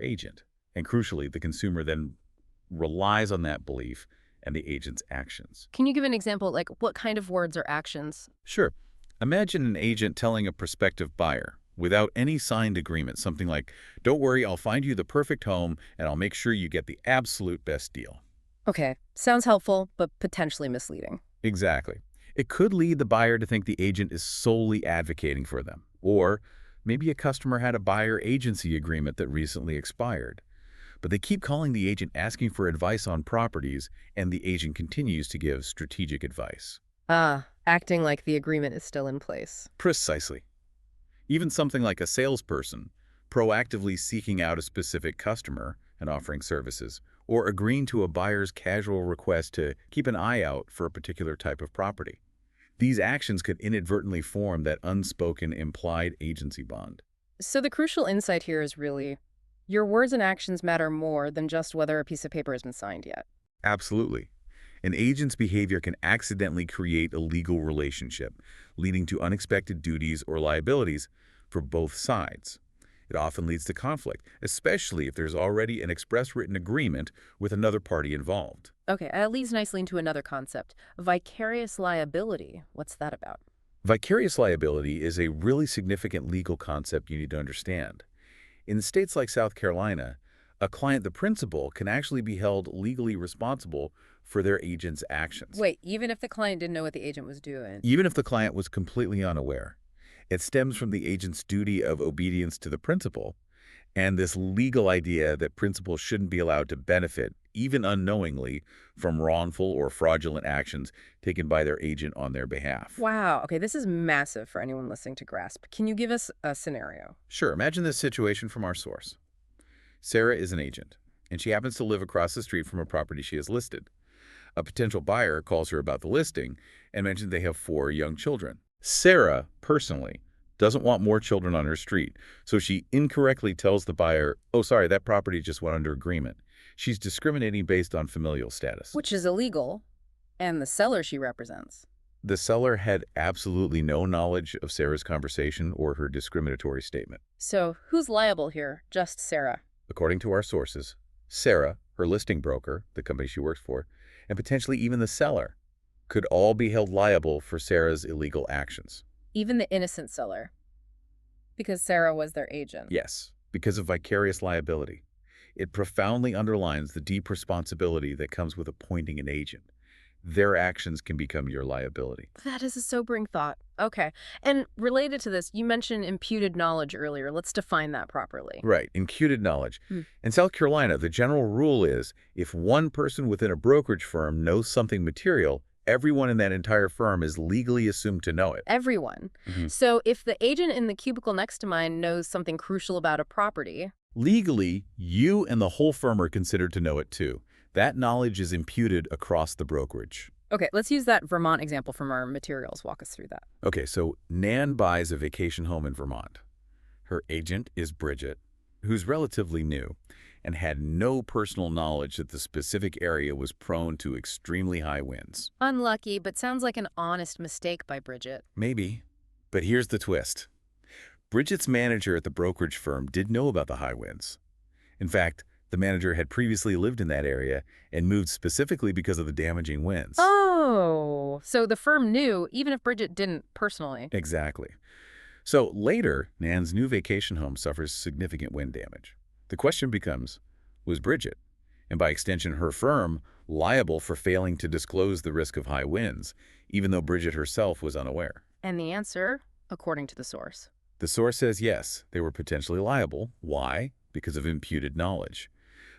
agent. And crucially, the consumer then relies on that belief and the agent's actions. Can you give an example, like what kind of words or actions? Sure. Imagine an agent telling a prospective buyer, without any signed agreement, something like, "Don't worry, I'll find you the perfect home and I'll make sure you get the absolute best deal." Okay, sounds helpful, but potentially misleading. Exactly. It could lead the buyer to think the agent is solely advocating for them. Or maybe a customer had a buyer agency agreement that recently expired. But they keep calling the agent asking for advice on properties, and the agent continues to give strategic advice. Ah, acting like the agreement is still in place. Precisely. Even something like a salesperson proactively seeking out a specific customer and offering services, or agreeing to a buyer's casual request to keep an eye out for a particular type of property. These actions could inadvertently form that unspoken implied agency bond. So the crucial insight here is really, your words and actions matter more than just whether a piece of paper has been signed yet. Absolutely. An agent's behavior can accidentally create a legal relationship, leading to unexpected duties or liabilities for both sides. It often leads to conflict, especially if there's already an express written agreement with another party involved. Okay, that leads nicely into another concept, vicarious liability. What's that about? Vicarious liability is a really significant legal concept you need to understand. In states like South Carolina, a client, the principal, can actually be held legally responsible for their agent's actions, Wait, even if the client didn't know what the agent was doing? even if the client was completely unaware. It stems from the agent's duty of obedience to the principal and this legal idea that principals shouldn't be allowed to benefit, even unknowingly, from wrongful or fraudulent actions taken by their agent on their behalf. Wow, okay, this is massive for anyone listening to grasp. Can you give us a scenario? Sure, imagine this situation from our source. Sarah is an agent, and she happens to live across the street from a property she has listed. A potential buyer calls her about the listing and mentions they have 4 young children. Sarah, personally, doesn't want more children on her street, so she incorrectly tells the buyer, "Oh, sorry, that property just went under agreement." She's discriminating based on familial status. Which is illegal, and the seller she represents. The seller had absolutely no knowledge of Sarah's conversation or her discriminatory statement. So who's liable here? Just Sarah. According to our sources, Sarah, her listing broker, the company she works for, and potentially even the seller, could all be held liable for Sarah's illegal actions. Even the innocent seller. Because Sarah was their agent. Yes, because of vicarious liability. It profoundly underlines the deep responsibility that comes with appointing an agent. Their actions can become your liability. That is a sobering thought. Okay. And related to this, you mentioned imputed knowledge earlier. Let's define that properly. Right, imputed knowledge. Hmm. In South Carolina, the general rule is if one person within a brokerage firm knows something material, everyone in that entire firm is legally assumed to know it. Everyone. Mhm. So if the agent in the cubicle next to mine knows something crucial about a property, Legally, you and the whole firm are considered to know it too. That knowledge is imputed across the brokerage. okay, let's use that Vermont example from our materials. Walk us through that. Okay, so Nan buys a vacation home in Vermont. Her agent is Bridget, who's relatively new and had no personal knowledge that the specific area was prone to extremely high winds. Unlucky, but sounds like an honest mistake by Bridget. Maybe, but here's the twist. Bridget's manager at the brokerage firm did know about the high winds. In fact, the manager had previously lived in that area and moved specifically because of the damaging winds. Oh, so the firm knew, even if Bridget didn't personally. Exactly. So later, Nan's new vacation home suffers significant wind damage. The question becomes, was Bridget, and by extension her firm, liable for failing to disclose the risk of high winds, even though Bridget herself was unaware? And the answer, according to the source. The source says yes, they were potentially liable. Why? Because of imputed knowledge.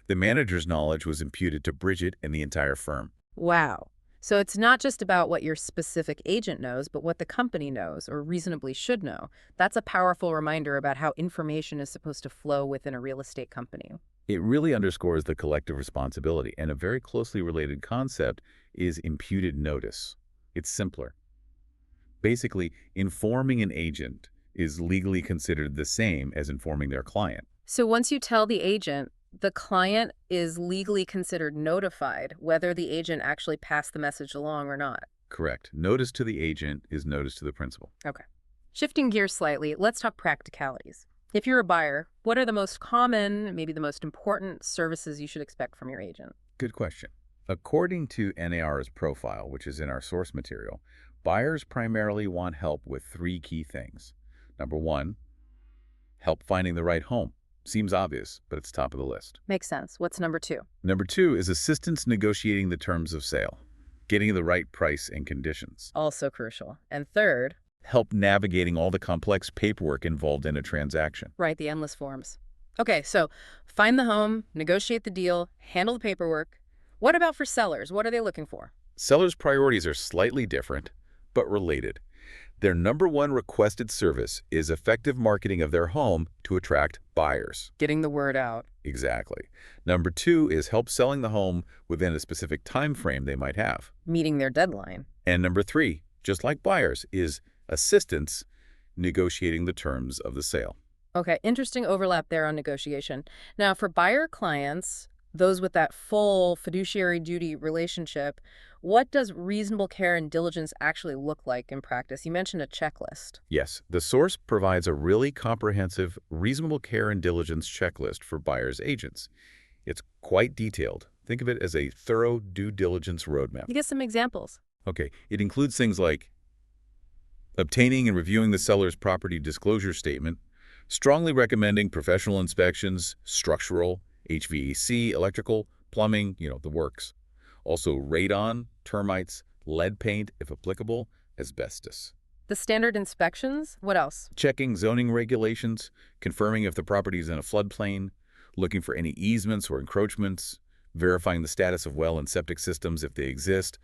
The manager's knowledge was imputed to Bridget and the entire firm. Wow. So it's not just about what your specific agent knows, but what the company knows or reasonably should know. That's a powerful reminder about how information is supposed to flow within a real estate company. It really underscores the collective responsibility, and a very closely related concept is imputed notice. It's simpler. Basically, informing an agent is legally considered the same as informing their client. So once you tell the agent, the client is legally considered notified whether the agent actually passed the message along or not. Correct. Notice to the agent is notice to the principal. Okay. Shifting gears slightly, let's talk practicalities. If you're a buyer, what are the most common, maybe the most important services you should expect from your agent? Good question. According to NAR's profile, which is in our source material, buyers primarily want help with three key things. Number one, help finding the right home. Seems obvious, but it's top of the list. Makes sense. What's number two? Number two is assistance negotiating the terms of sale, getting the right price and conditions. Also crucial. And third, Help navigating all the complex paperwork involved in a transaction. right, the endless forms. Okay, so find the home, negotiate the deal, handle the paperwork. What about for sellers? What are they looking for? Sellers' priorities are slightly different, but related. Their number one requested service is effective marketing of their home to attract buyers. Getting the word out. Exactly. Number two is help selling the home within a specific time frame they might have. Meeting their deadline. And number three, just like buyers, is assistance negotiating the terms of the sale. Okay, interesting overlap there on negotiation. Now, for buyer clients, those with that full fiduciary duty relationship, what does reasonable care and diligence actually look like in practice? You mentioned a checklist. Yes, the source provides a really comprehensive, reasonable care and diligence checklist for buyer's agents. It's quite detailed. Think of it as a thorough due diligence roadmap. You get some examples. Okay, it includes things like obtaining and reviewing the seller's property disclosure statement, strongly recommending professional inspections, structural, HVAC, electrical, plumbing, the works. Also radon, termites, lead paint, if applicable, asbestos. The standard inspections? What else? Checking zoning regulations, confirming if the property is in a floodplain, looking for any easements or encroachments, verifying the status of well and septic systems if they exist,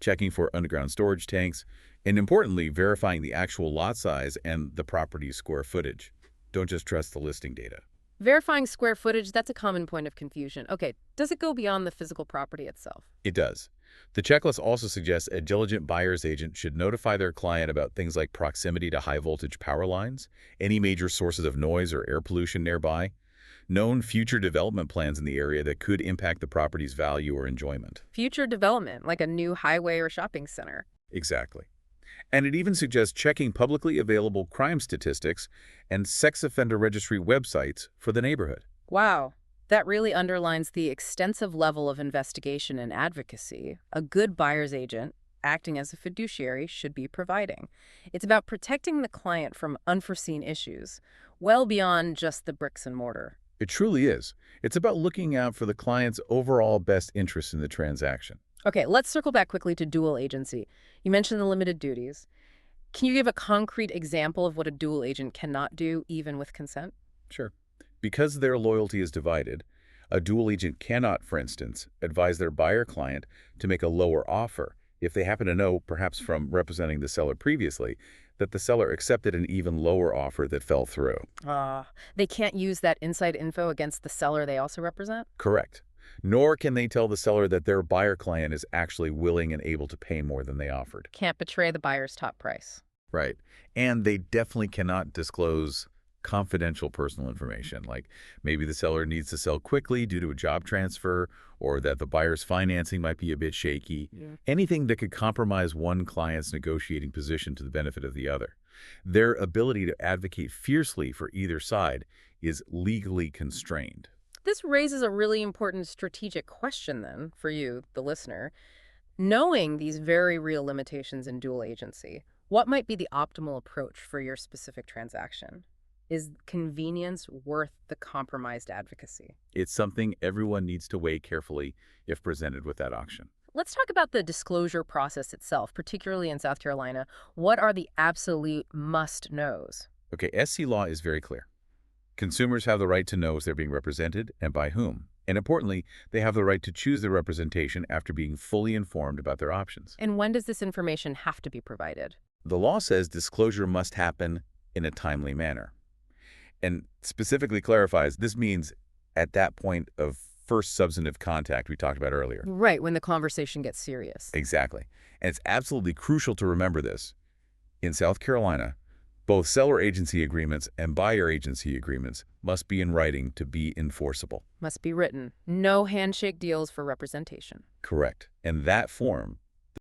checking for underground storage tanks, and importantly, verifying the actual lot size and the property's square footage. Don't just trust the listing data. Verifying square footage, that's a common point of confusion. Okay, does it go beyond the physical property itself? It does. The checklist also suggests a diligent buyer's agent should notify their client about things like proximity to high-voltage power lines, any major sources of noise or air pollution nearby, known future development plans in the area that could impact the property's value or enjoyment. Future development, like a new highway or shopping center. Exactly. And it even suggests checking publicly available crime statistics and sex offender registry websites for the neighborhood. Wow, that really underlines the extensive level of investigation and advocacy a good buyer's agent, acting as a fiduciary, should be providing. It's about protecting the client from unforeseen issues, well beyond just the bricks and mortar. It truly is. It's about looking out for the client's overall best interest in the transaction. Okay, let's circle back quickly to dual agency. You mentioned the limited duties. Can you give a concrete example of what a dual agent cannot do, even with consent? Sure. Because their loyalty is divided, a dual agent cannot, for instance, advise their buyer client to make a lower offer if they happen to know, perhaps from representing the seller previously, that the seller accepted an even lower offer that fell through. They can't use that inside info against the seller they also represent? Correct. Nor can they tell the seller that their buyer client is actually willing and able to pay more than they offered. Can't betray the buyer's top price. Right. And they definitely cannot disclose confidential personal information, like maybe the seller needs to sell quickly due to a job transfer, or that the buyer's financing might be a bit shaky. Yeah. Anything that could compromise one client's negotiating position to the benefit of the other. Their ability to advocate fiercely for either side is legally constrained. This raises a really important strategic question then for you, the listener. Knowing these very real limitations in dual agency, what might be the optimal approach for your specific transaction? Is convenience worth the compromised advocacy? It's something everyone needs to weigh carefully if presented with that option. Let's talk about the disclosure process itself, particularly in South Carolina. What are the absolute must-knows? Okay, SC law is very clear. Consumers have the right to know if they're being represented and by whom. And importantly, they have the right to choose their representation after being fully informed about their options. And when does this information have to be provided? The law says disclosure must happen in a timely manner. And specifically clarifies this means at that point of first substantive contact we talked about earlier. Right, when the conversation gets serious. Exactly. And it's absolutely crucial to remember this. In South Carolina, both seller agency agreements and buyer agency agreements must be in writing to be enforceable. Must be written. No handshake deals for representation. Correct. And that form